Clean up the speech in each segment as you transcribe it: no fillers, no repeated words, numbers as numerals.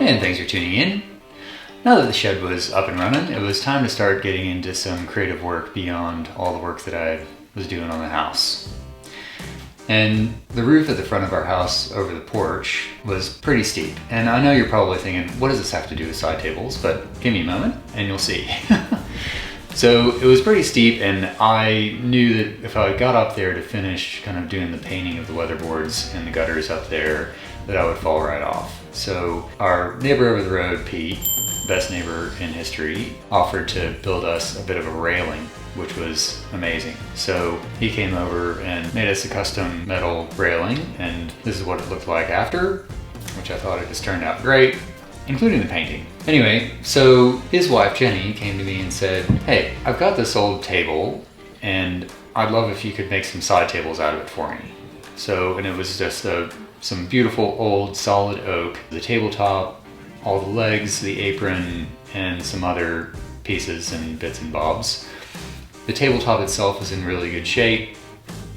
And thanks for tuning in. Now that the shed was up and running, it was time to start getting into some creative work beyond all the work that I was doing on the house. And the roof at the front of our house over the porch was pretty steep. And I know you're probably thinking, what does this have to do with side tables? But give me a moment and you'll see. So it was pretty steep, and I knew that if I got up there to finish kind of doing the painting of the weatherboards and the gutters up there, that I would fall right off. So our neighbor over the road, Pete, best neighbor in history, offered to build us a bit of a railing, which was amazing. So he came over and made us a custom metal railing, and this is what it looked like after, which I thought it just turned out great, including the painting. Anyway, so his wife Jenny came to me and said, hey, I've got this old table and I'd love if you could make some side tables out of it for me. So, and it was just some beautiful old solid oak, the tabletop, all the legs, the apron, and some other pieces and bits and bobs. The tabletop itself was in really good shape,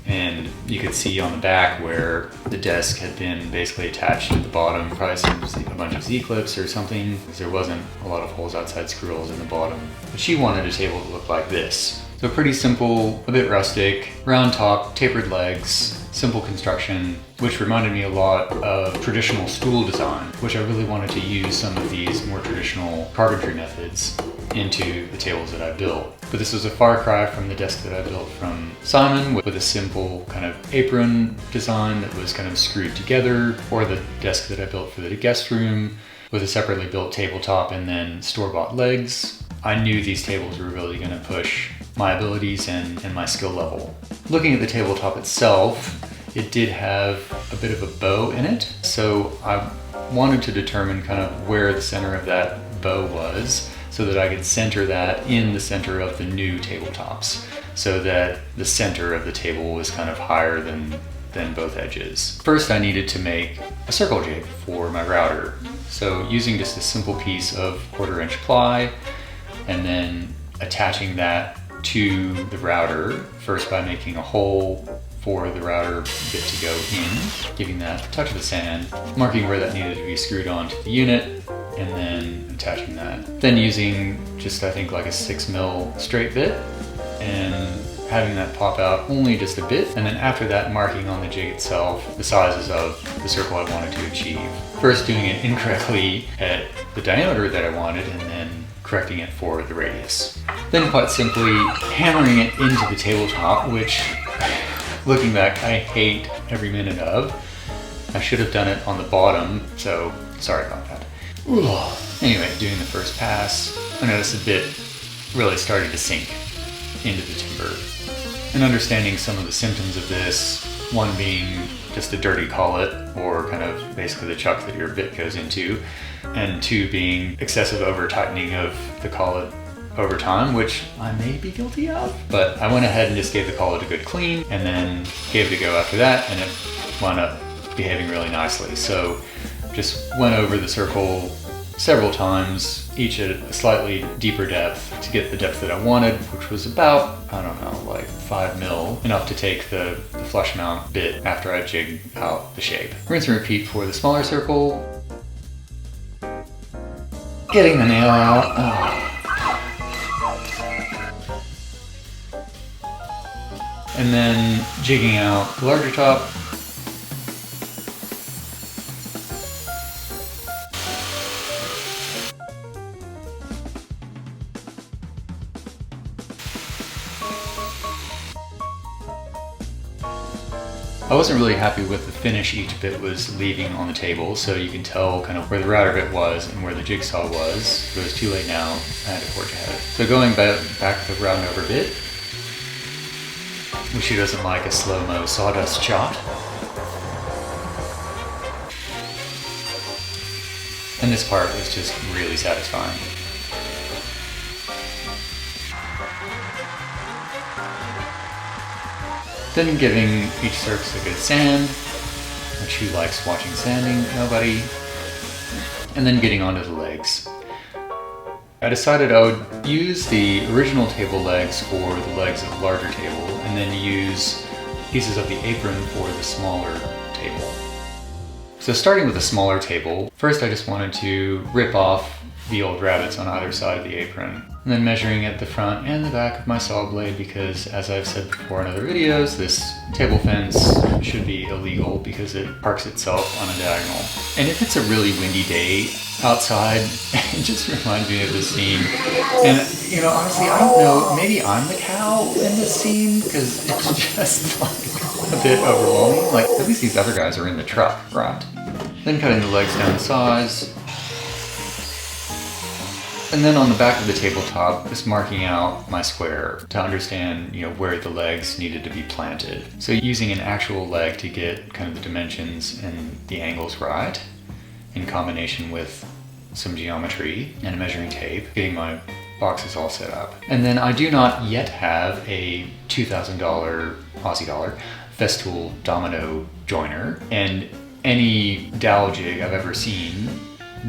and you could see on the back where the desk had been basically attached at the bottom, probably a bunch of Z-clips or something, because there wasn't a lot of holes outside squirrels in the bottom. But she wanted a table to look like this. So pretty simple, a bit rustic, round top, tapered legs, simple construction, which reminded me a lot of traditional stool design, which I really wanted to use some of these more traditional carpentry methods into the tables that I built. But this was a far cry from the desk that I built from Simon with a simple kind of apron design that was kind of screwed together, or the desk that I built for the guest room with a separately built tabletop and then store-bought legs. I knew these tables were really going to push my abilities and my skill level. Looking at the tabletop itself, it did have a bit of a bow in it, so I wanted to determine kind of where the center of that bow was so that I could center that in the center of the new tabletops, so that the center of the table was kind of higher than both edges. First, I needed to make a circle jig for my router. So using just a simple piece of 1/4 inch ply, and then attaching that to the router, first by making a hole for the router bit to go in, giving that a touch of the sand, marking where that needed to be screwed onto the unit, and then attaching that. Then using just, I think, like a 6mm straight bit, and having that pop out only just a bit, and then after that marking on the jig itself the sizes of the circle I wanted to achieve. First doing it incorrectly at the diameter that I wanted, and then correcting it for the radius. Then quite simply hammering it into the tabletop, which, looking back, I hate every minute of. I should have done it on the bottom, so sorry about that. Anyway, doing the first pass, I noticed the bit really started to sink into the timber. And understanding some of the symptoms of this, one being just a dirty collet, or kind of basically the chuck that your bit goes into, and two being excessive over tightening of the collet over time, which I may be guilty of. But I went ahead and just gave the collet a good clean, and then gave it a go after that, and it wound up behaving really nicely. So just went over the circle several times, each at a slightly deeper depth to get the depth that I wanted, which was about, I don't know, like 5mm, enough to take the flush mount bit after I jigged out the shape. Rinse and repeat for the smaller circle. Getting the nail out. And then jigging out the larger top. I wasn't really happy with the finish each bit was leaving on the table, so you can tell kind of where the router bit was and where the jigsaw was. It was too late now, I had to forge ahead. So going back to the round over bit, which she doesn't like a slow-mo sawdust chop. And this part was just really satisfying. Then giving each surface a good sand, which who likes watching sanding? Nobody. And then getting onto the legs. I decided I would use the original table legs for the legs of the larger table, and then use pieces of the apron for the smaller table. So starting with a smaller table, first I just wanted to rip off the old rabbets on either side of the apron. And then measuring at the front and the back of my saw blade, because as I've said before in other videos, this table fence should be illegal because it parks itself on a diagonal. And if it's a really windy day outside, it just reminds me of this scene. And you know, honestly, I don't know, maybe I'm the cow in this scene because it's just like a bit overwhelming. Like, at least these other guys are in the truck, right? Then cutting the legs down to size. And then on the back of the tabletop, just marking out my square to understand, you know, where the legs needed to be planted. So using an actual leg to get kind of the dimensions and the angles right, in combination with some geometry and a measuring tape, getting my boxes all set up. And then I do not yet have a $2,000 Aussie dollar Festool domino joiner, and any dowel jig I've ever seen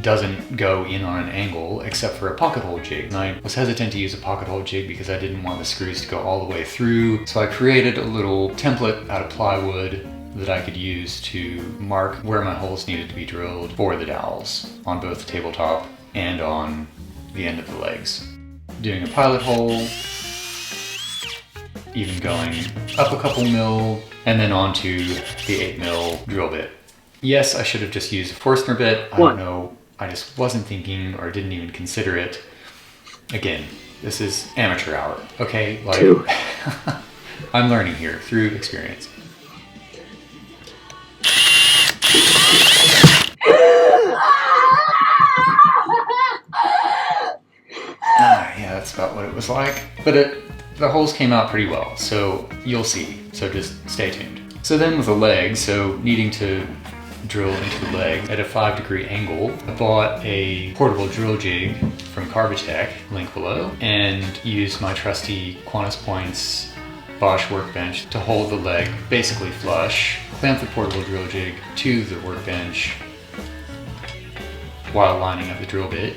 doesn't go in on an angle except for a pocket hole jig. And I was hesitant to use a pocket hole jig because I didn't want the screws to go all the way through. So I created a little template out of plywood that I could use to mark where my holes needed to be drilled for the dowels on both the tabletop and on the end of the legs. Doing a pilot hole, even going up a couple mil, and then onto the 8 mil drill bit. Yes, I should have just used a Forstner bit. I don't know, I just wasn't thinking or didn't even consider it. Again, this is amateur hour, okay? Like, I'm learning here through experience. Yeah, that's about what it was like. But the holes came out pretty well, so you'll see. So just stay tuned. So then with the legs, so needing to drill into the leg at a 5-degree angle, I bought a portable drill jig from Carbatec, link below, and used my trusty Qantas Points Bosch workbench to hold the leg basically flush, clamp the portable drill jig to the workbench while lining up the drill bit,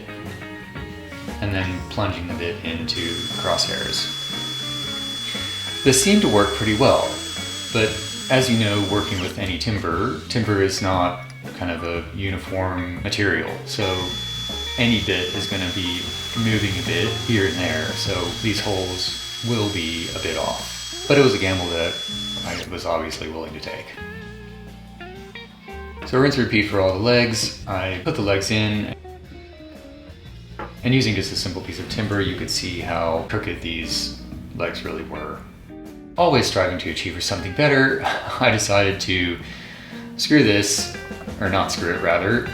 and then plunging the bit into crosshairs. This seemed to work pretty well, but as you know, working with any timber is not kind of a uniform material, so any bit is going to be moving a bit here and there, so these holes will be a bit off. But it was a gamble that I was obviously willing to take. So rinse and repeat for all the legs. I put the legs in, and using just a simple piece of timber, you could see how crooked these legs really were. Always striving to achieve something better, I decided to screw this, or not screw it rather.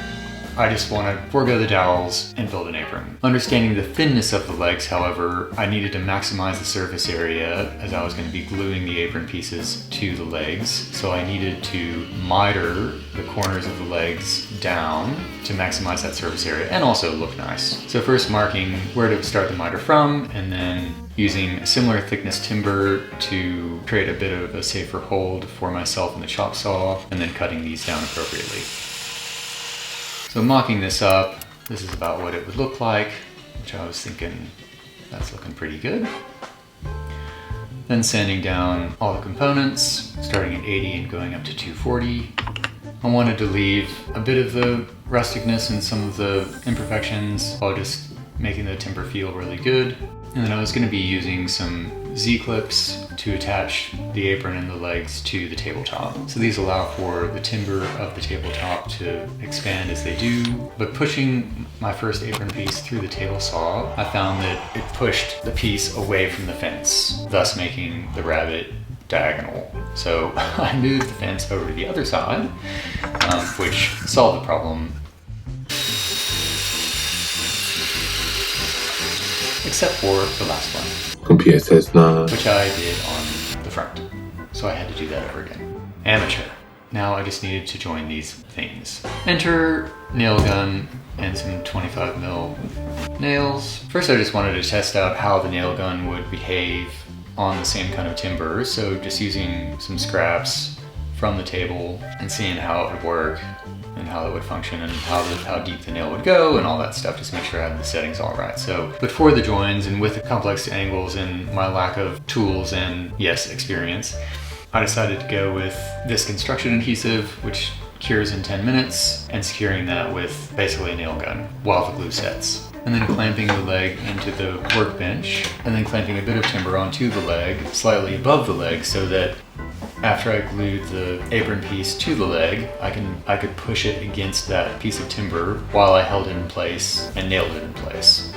I just want to forego the dowels and build an apron. Understanding the thinness of the legs, however, I needed to maximize the surface area as I was going to be gluing the apron pieces to the legs. So I needed to miter the corners of the legs down to maximize that surface area and also look nice. So first marking where to start the miter from, and then using a similar thickness timber to create a bit of a safer hold for myself in the chop saw, and then cutting these down appropriately. So mocking this up, this is about what it would look like, which I was thinking that's looking pretty good. Then sanding down all the components, starting at 80 and going up to 240. I wanted to leave a bit of the rusticness and some of the imperfections while just making the timber feel really good. And then I was going to be using some Z-clips to attach the apron and the legs to the tabletop. So these allow for the timber of the tabletop to expand as they do. But pushing my first apron piece through the table saw, I found that it pushed the piece away from the fence, thus making the rabbet diagonal. So I moved the fence over to the other side, which solved the problem. Except for the last one, Computer says no, which I did on the front. So I had to do that over again. Amateur. Now I just needed to join these things. Enter nail gun and some 25mm nails. First I just wanted to test out how the nail gun would behave on the same kind of timber. So just using some scraps from the table and seeing how it would work and how it would function and how deep the nail would go and all that stuff, just make sure I had the settings all right. So, but for the joins and with the complex angles and my lack of tools and yes, experience, I decided to go with this construction adhesive, which cures in 10 minutes and securing that with basically a nail gun while the glue sets. And then clamping the leg into the workbench and then clamping a bit of timber onto the leg, slightly above the leg, so that after I glued the apron piece to the leg, I could push it against that piece of timber while I held it in place and nailed it in place.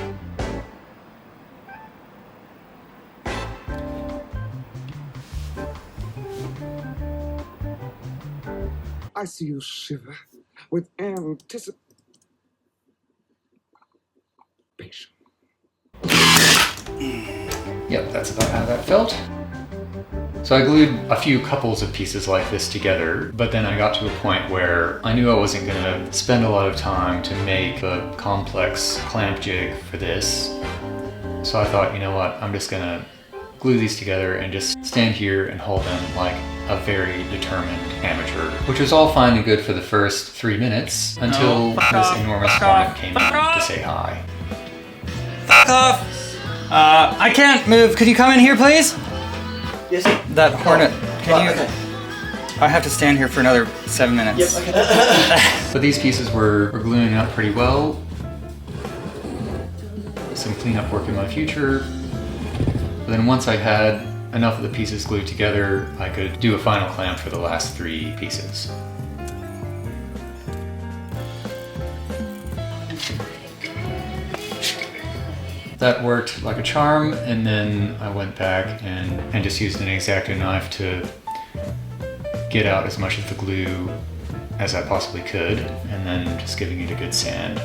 I see you shiver with anticipation. Yep, that's about how that felt. So I glued a few couples of pieces like this together, but then I got to a point where I knew I wasn't going to spend a lot of time to make a complex clamp jig for this. So I thought, you know what, I'm just going to glue these together and just stand here and hold them like a very determined amateur. Which was all fine and good for the first 3 minutes until this enormous hornet came in to say hi. Fuck off! I can't move. Could you come in here, please? Yes. That hornet. Can you? Okay. I have to stand here for another 7 minutes. Yep. Okay. But these pieces were gluing up pretty well. Some cleanup work in my future. But then once I had enough of the pieces glued together, I could do a final clamp for the last 3 pieces. That worked like a charm, and then I went back and just used an X-Acto knife to get out as much of the glue as I possibly could, and then just giving it a good sand.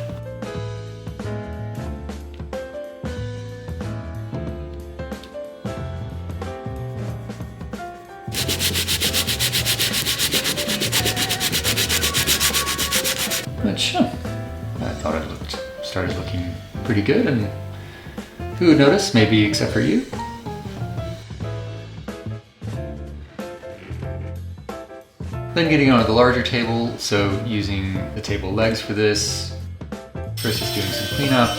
Which I thought it started looking pretty good, and who would notice? Maybe except for you. Then getting onto the larger table, so using the table legs for this. First just doing some cleanup.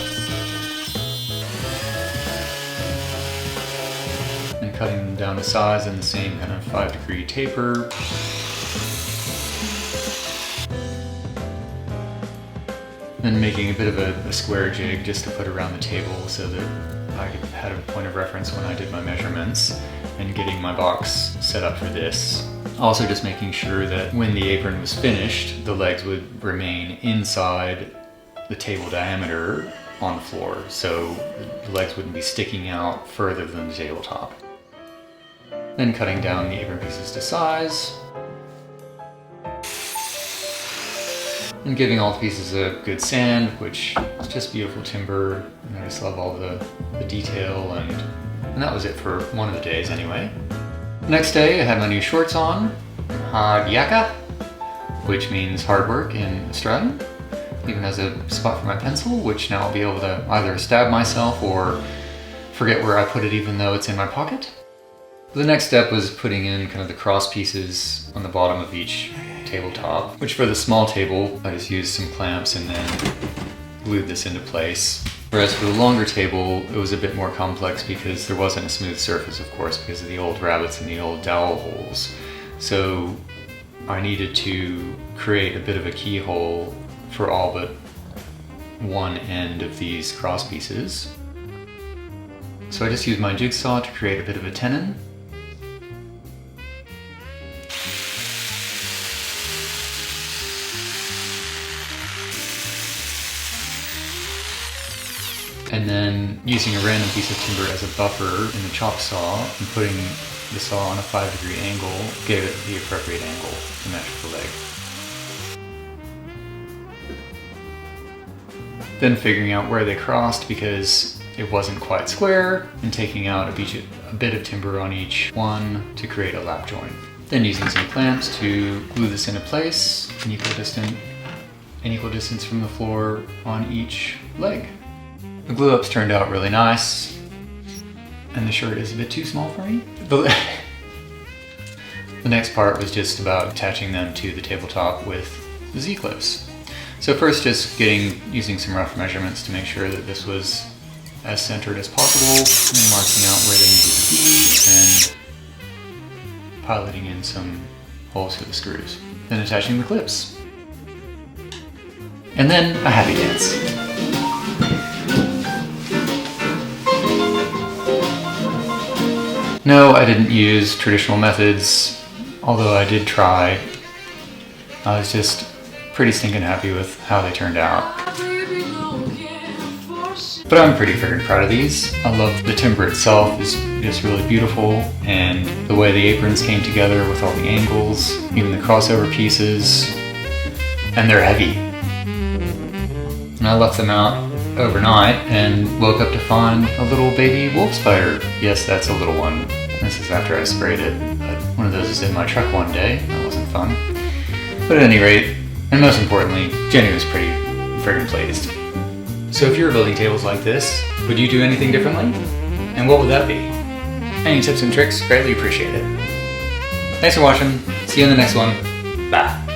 And cutting them down to size in the same kind of 5-degree taper. Then making a bit of a square jig just to put around the table so that I had a point of reference when I did my measurements, and getting my box set up for this. Also just making sure that when the apron was finished, the legs would remain inside the table diameter on the floor, so the legs wouldn't be sticking out further than the tabletop. Then cutting down the apron pieces to size. And giving all the pieces a good sand, which is just beautiful timber, and I just love all the detail, and that was it for one of the days anyway. The next day I had my new shorts on, hard yakka, which means hard work in Australian. Even has a spot for my pencil, which now I'll be able to either stab myself or forget where I put it even though it's in my pocket. The next step was putting in kind of the cross pieces on the bottom of each tabletop, which for the small table, I just used some clamps and then glued this into place. Whereas for the longer table, it was a bit more complex because there wasn't a smooth surface, of course, because of the old rabbets and the old dowel holes. So I needed to create a bit of a keyhole for all but one end of these cross pieces. So I just used my jigsaw to create a bit of a tenon. And then using a random piece of timber as a buffer in the chop saw and putting the saw on a 5-degree angle gave it the appropriate angle to match the leg. Then figuring out where they crossed because it wasn't quite square, and taking out a bit of timber on each one to create a lap joint. Then using some clamps to glue this into place, an equal distance from the floor on each leg. The glue ups turned out really nice, and the shirt is a bit too small for me. The next part was just about attaching them to the tabletop with the Z-clips. So first just using some rough measurements to make sure that this was as centered as possible, and then marking out where they needed to be, and piloting in some holes for the screws. then attaching the clips. And then a happy dance. No, I didn't use traditional methods, although I did try. I was just pretty stinking happy with how they turned out. But I'm pretty freaking proud of these. I love the timber itself is just really beautiful, and the way the aprons came together with all the angles, even the crossover pieces, and they're heavy. And I left them out overnight and woke up to find a little baby wolf spider. Yes, that's a little one. This is after I sprayed it, but one of those was in my truck one day. That wasn't fun. But at any rate, and most importantly, Jenny was pretty friggin' pleased. So if you were building tables like this, would you do anything differently? And what would that be? Any tips and tricks? Greatly appreciate it. Thanks for watching. See you in the next one. Bye.